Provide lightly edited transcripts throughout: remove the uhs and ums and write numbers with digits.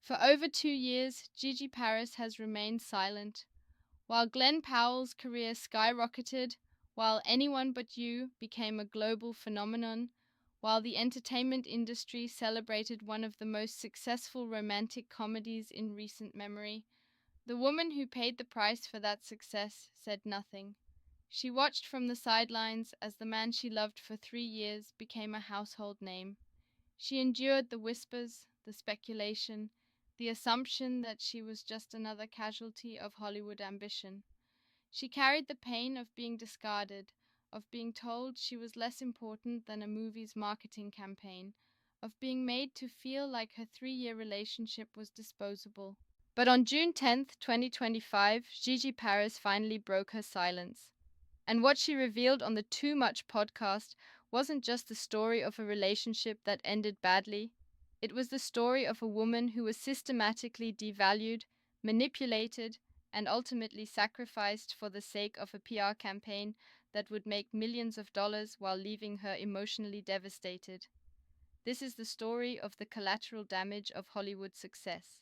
For over 2 years, Gigi Paris has remained silent. While Glenn Powell's career skyrocketed, while Anyone But You became a global phenomenon, while the entertainment industry celebrated one of the most successful romantic comedies in recent memory, the woman who paid the price for that success said nothing. She watched from the sidelines as the man she loved for 3 years became a household name. She endured the whispers, the speculation, the assumption that she was just another casualty of Hollywood ambition. She carried the pain of being discarded, of being told she was less important than a movie's marketing campaign, of being made to feel like her 3 year relationship was disposable. But on June 10th, 2025, Gigi Paris finally broke her silence. And what she revealed on the Too Much podcast wasn't just the story of a relationship that ended badly. It was the story of a woman who was systematically devalued, manipulated, and ultimately sacrificed for the sake of a PR campaign that would make millions of dollars while leaving her emotionally devastated. This is the story of the collateral damage of Hollywood success.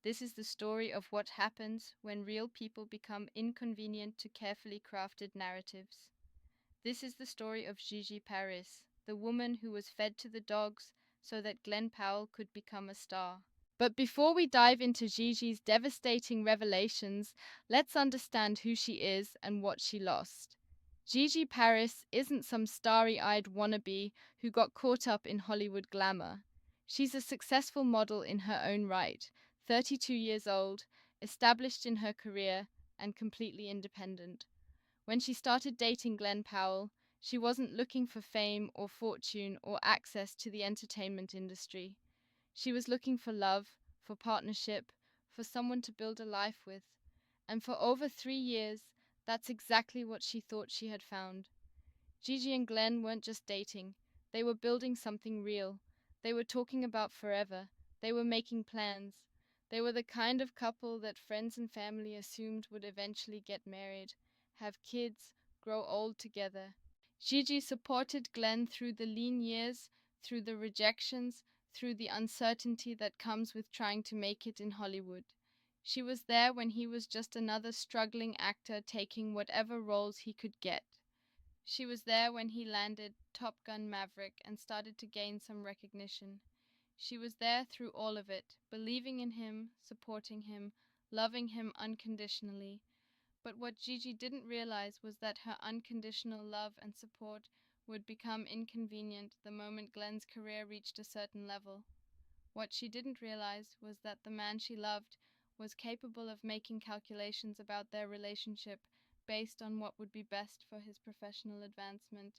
This is the story of what happens when real people become inconvenient to carefully crafted narratives. This is the story of Gigi Paris, the woman who was fed to the dogs so that Glenn Powell could become a star. But before we dive into Gigi's devastating revelations, let's understand who she is and what she lost. Gigi Paris isn't some starry-eyed wannabe who got caught up in Hollywood glamour. She's a successful model in her own right, 32 years old, established in her career, and completely independent. When she started dating Glenn Powell, she wasn't looking for fame or fortune or access to the entertainment industry. She was looking for love, for partnership, for someone to build a life with. And for over 3 years, that's exactly what she thought she had found. Gigi and Glenn weren't just dating, they were building something real. They were talking about forever. They were making plans. They were the kind of couple that friends and family assumed would eventually get married, have kids, grow old together. Gigi supported Glenn through the lean years, through the rejections, through the uncertainty that comes with trying to make it in Hollywood. She was there when he was just another struggling actor taking whatever roles he could get. She was there when he landed Top Gun Maverick and started to gain some recognition. She was there through all of it, believing in him, supporting him, loving him unconditionally. But what Gigi didn't realize was that her unconditional love and support would become inconvenient the moment Glenn's career reached a certain level. What she didn't realize was that the man she loved was capable of making calculations about their relationship based on what would be best for his professional advancement.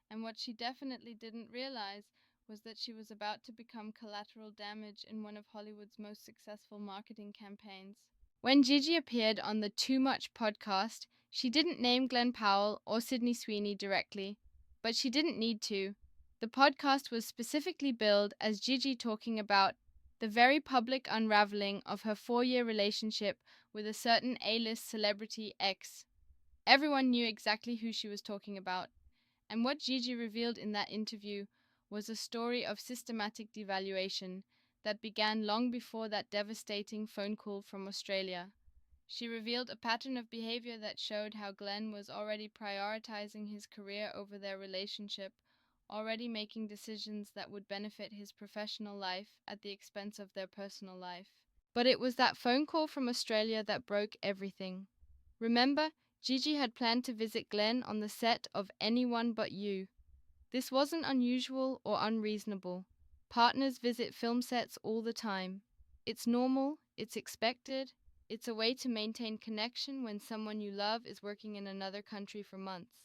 And what she definitely didn't realize was that she was about to become collateral damage in one of Hollywood's most successful marketing campaigns. When Gigi appeared on the Too Much podcast, she didn't name Glenn Powell or Sydney Sweeney directly, but she didn't need to. The podcast was specifically billed as Gigi talking about the very public unraveling of her 4 year relationship with a certain A-list celebrity ex. Everyone knew exactly who she was talking about, and what Gigi revealed in that interview was a story of systematic devaluation that began long before that devastating phone call from Australia. She revealed a pattern of behavior that showed how Glenn was already prioritizing his career over their relationship, already making decisions that would benefit his professional life at the expense of their personal life. But it was that phone call from Australia that broke everything. Remember, Gigi had planned to visit Glenn on the set of Anyone But You. This wasn't unusual or unreasonable. Partners visit film sets all the time. It's normal, it's expected, it's a way to maintain connection when someone you love is working in another country for months.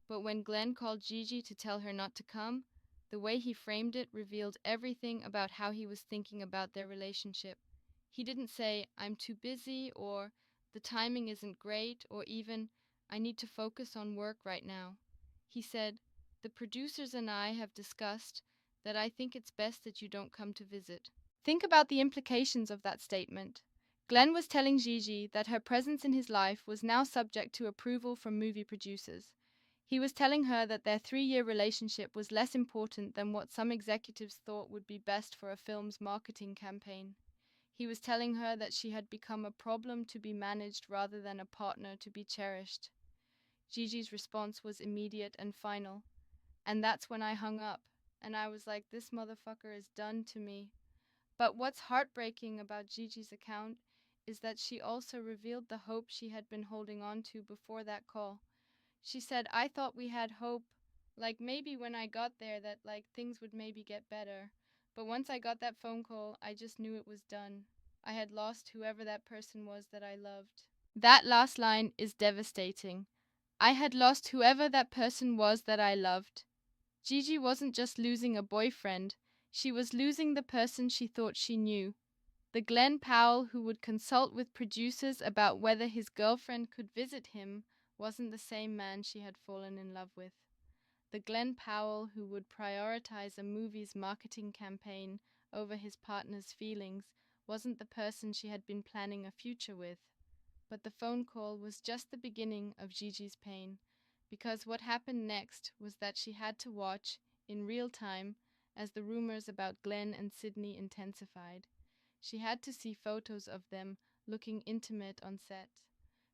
But when Glenn called Gigi to tell her not to come, the way he framed it revealed everything about how he was thinking about their relationship. He didn't say, "I'm too busy," or "the timing isn't great," or even, "I need to focus on work right now." He said, "The producers and I have discussed that I think it's best that you don't come to visit." Think about the implications of that statement. Glenn was telling Gigi that her presence in his life was now subject to approval from movie producers. He was telling her that their 3 year relationship was less important than what some executives thought would be best for a film's marketing campaign. He was telling her that she had become a problem to be managed rather than a partner to be cherished. Gigi's response was immediate and final. And that's when I hung up, and I was like, this motherfucker is done to me. But what's heartbreaking about Gigi's account is that she also revealed the hope she had been holding on to before that call. She said, I thought we had hope, like maybe when I got there that like things would maybe get better. But once I got that phone call, I just knew it was done. I had lost whoever that person was that I loved. That last line is devastating. I had lost whoever that person was that I loved. Gigi wasn't just losing a boyfriend, she was losing the person she thought she knew. The Glenn Powell who would consult with producers about whether his girlfriend could visit him wasn't the same man she had fallen in love with. The Glenn Powell who would prioritize a movie's marketing campaign over his partner's feelings wasn't the person she had been planning a future with. But the phone call was just the beginning of Gigi's pain, because what happened next was that she had to watch, in real time, as the rumors about Glenn and Sydney intensified. She had to see photos of them looking intimate on set.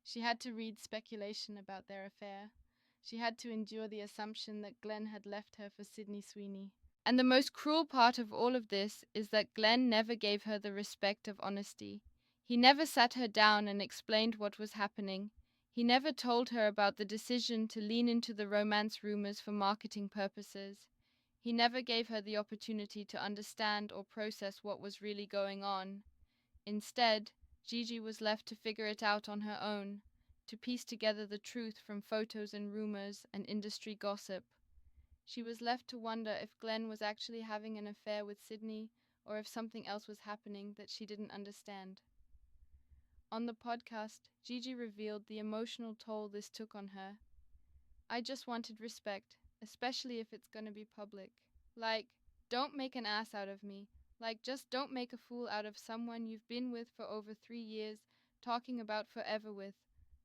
She had to read speculation about their affair. She had to endure the assumption that Glenn had left her for Sydney Sweeney. And the most cruel part of all of this is that Glenn never gave her the respect of honesty. He never sat her down and explained what was happening. He never told her about the decision to lean into the romance rumors for marketing purposes. He never gave her the opportunity to understand or process what was really going on. Instead, Gigi was left to figure it out on her own, to piece together the truth from photos and rumors and industry gossip. She was left to wonder if Glenn was actually having an affair with Sydney or if something else was happening that she didn't understand. On the podcast, Gigi revealed the emotional toll this took on her. I just wanted respect, especially if it's gonna be public. Like, don't make an ass out of me. Like, just don't make a fool out of someone you've been with for over 3 years, talking about forever with.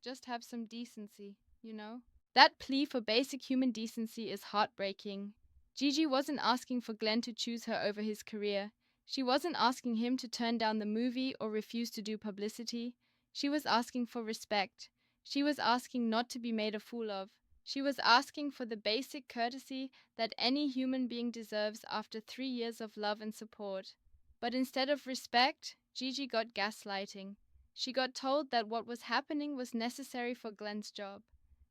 Just have some decency, you know? That plea for basic human decency is heartbreaking. Gigi wasn't asking for Glenn to choose her over his career. She wasn't asking him to turn down the movie or refuse to do publicity. She was asking for respect. She was asking not to be made a fool of. She was asking for the basic courtesy that any human being deserves after 3 years of love and support. But instead of respect, Gigi got gaslighting. She got told that what was happening was necessary for Glenn's job.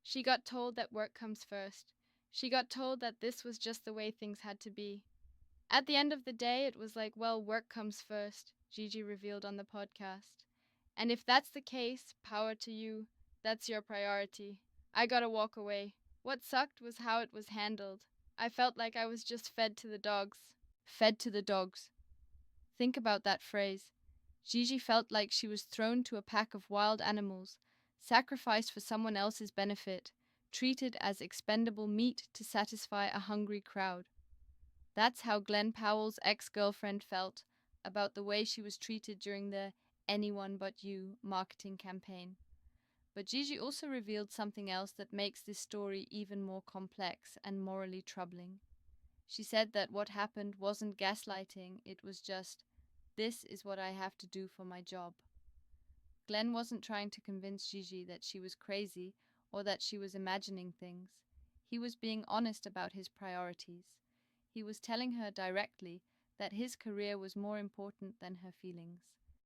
She got told that work comes first. She got told that this was just the way things had to be. At the end of the day, it was like, well, work comes first, Gigi revealed on the podcast. And if that's the case, power to you. That's your priority. I gotta walk away. What sucked was how it was handled. I felt like I was just fed to the dogs. Fed to the dogs. Think about that phrase. Gigi felt like she was thrown to a pack of wild animals, sacrificed for someone else's benefit, treated as expendable meat to satisfy a hungry crowd. That's how Glenn Powell's ex-girlfriend felt about the way she was treated during the Anyone But You marketing campaign. But Gigi also revealed something else that makes this story even more complex and morally troubling. She said that what happened wasn't gaslighting, it was just, this is what I have to do for my job. Glenn wasn't trying to convince Gigi that she was crazy or that she was imagining things. He was being honest about his priorities. He was telling her directly that his career was more important than her feelings.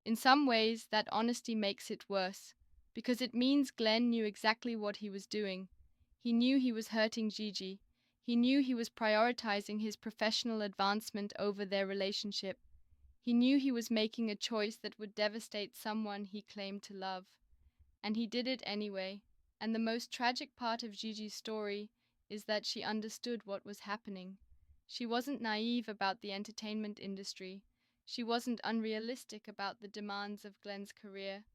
In some ways, that honesty makes it worse, because it means Glenn knew exactly what he was doing. He knew he was hurting Gigi. He knew he was prioritizing his professional advancement over their relationship. He knew he was making a choice that would devastate someone he claimed to love. And he did it anyway. And the most tragic part of Gigi's story is that she understood what was happening. She wasn't naive about the entertainment industry. She wasn't unrealistic about the demands of Glenn's career.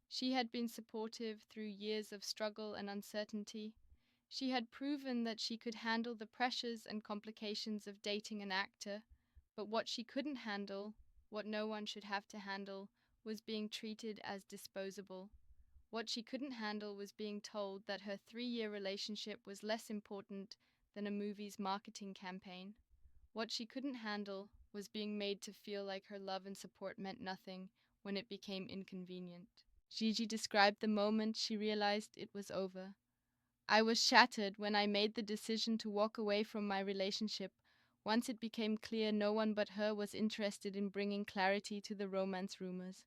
She had been supportive through years of struggle and uncertainty. She had proven that she could handle the pressures and complications of dating an actor. But what she couldn't handle, what no one should have to handle, was being treated as disposable. What she couldn't handle was being told that her 3-year relationship was less important than a movie's marketing campaign. What she couldn't handle was being made to feel like her love and support meant nothing when it became inconvenient. Gigi described the moment she realized it was over. I was shattered when I made the decision to walk away from my relationship once it became clear no one but her was interested in bringing clarity to the romance rumors.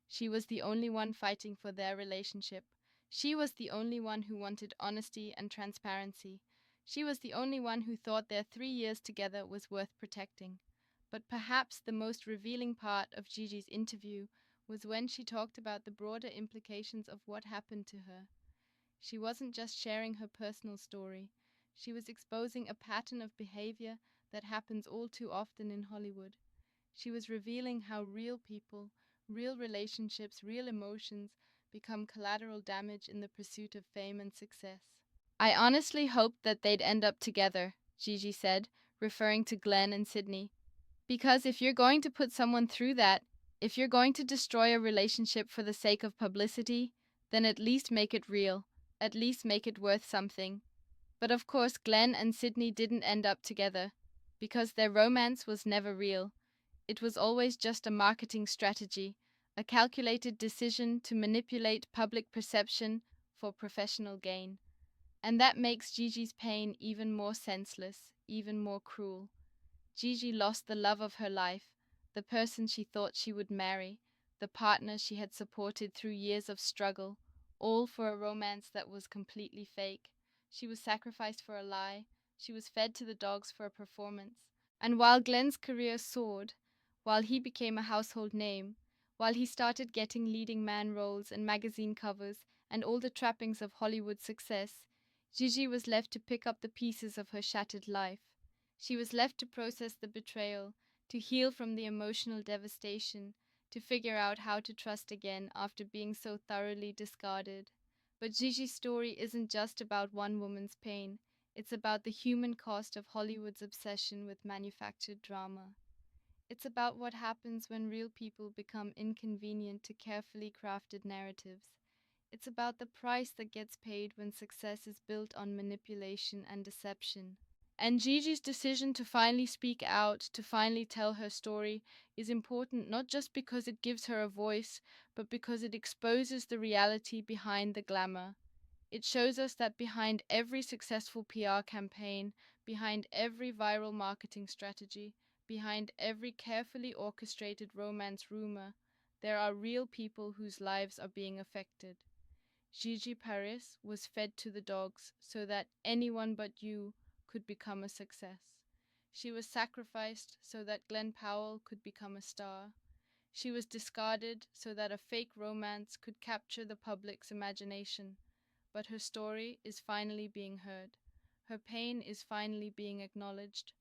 She was the only one fighting for their relationship. She was the only one who wanted honesty and transparency. She was the only one who thought their 3 years together was worth protecting. But perhaps the most revealing part of Gigi's interview was when she talked about the broader implications of what happened to her. She wasn't just sharing her personal story, she was exposing a pattern of behavior that happens all too often in Hollywood. She was revealing how real people, real relationships, real emotions become collateral damage in the pursuit of fame and success. I honestly hoped that they'd end up together, Gigi said, referring to Glenn and Sydney. Because if you're going to put someone through that, if you're going to destroy a relationship for the sake of publicity, then at least make it real, at least make it worth something. But of course, Glenn and Sydney didn't end up together, because their romance was never real. It was always just a marketing strategy, a calculated decision to manipulate public perception for professional gain. And that makes Gigi's pain even more senseless, even more cruel. Gigi lost the love of her life, the person she thought she would marry, the partner she had supported through years of struggle, all for a romance that was completely fake. She was sacrificed for a lie. She was fed to the dogs for a performance. And while Glenn's career soared, while he became a household name, while he started getting leading man roles and magazine covers and all the trappings of Hollywood success, Gigi was left to pick up the pieces of her shattered life. She was left to process the betrayal, to heal from the emotional devastation, to figure out how to trust again after being so thoroughly discarded. But Gigi's story isn't just about one woman's pain. It's about the human cost of Hollywood's obsession with manufactured drama. It's about what happens when real people become inconvenient to carefully crafted narratives. It's about the price that gets paid when success is built on manipulation and deception. And Gigi's decision to finally speak out, to finally tell her story, is important not just because it gives her a voice, but because it exposes the reality behind the glamour. It shows us that behind every successful PR campaign, behind every viral marketing strategy, behind every carefully orchestrated romance rumor, there are real people whose lives are being affected. Gigi Paris was fed to the dogs so that anyone but you could become a success. She was sacrificed so that Glenn Powell could become a star. She was discarded so that a fake romance could capture the public's imagination. But her story is finally being heard. Her pain is finally being acknowledged.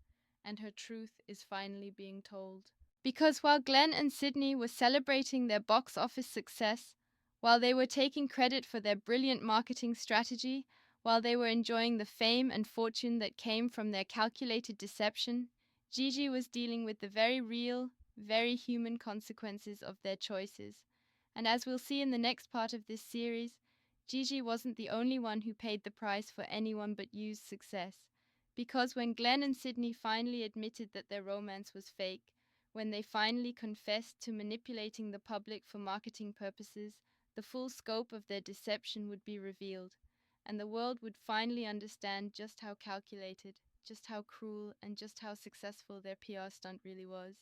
And her truth is finally being told. Because while Glenn and Sydney were celebrating their box office success, while they were taking credit for their brilliant marketing strategy, while they were enjoying the fame and fortune that came from their calculated deception, Gigi was dealing with the very real, very human consequences of their choices. And as we'll see in the next part of this series, Gigi wasn't the only one who paid the price for anyone but you's success. Because when Glenn and Sydney finally admitted that their romance was fake, when they finally confessed to manipulating the public for marketing purposes, the full scope of their deception would be revealed, and the world would finally understand just how calculated, just how cruel, and just how successful their PR stunt really was.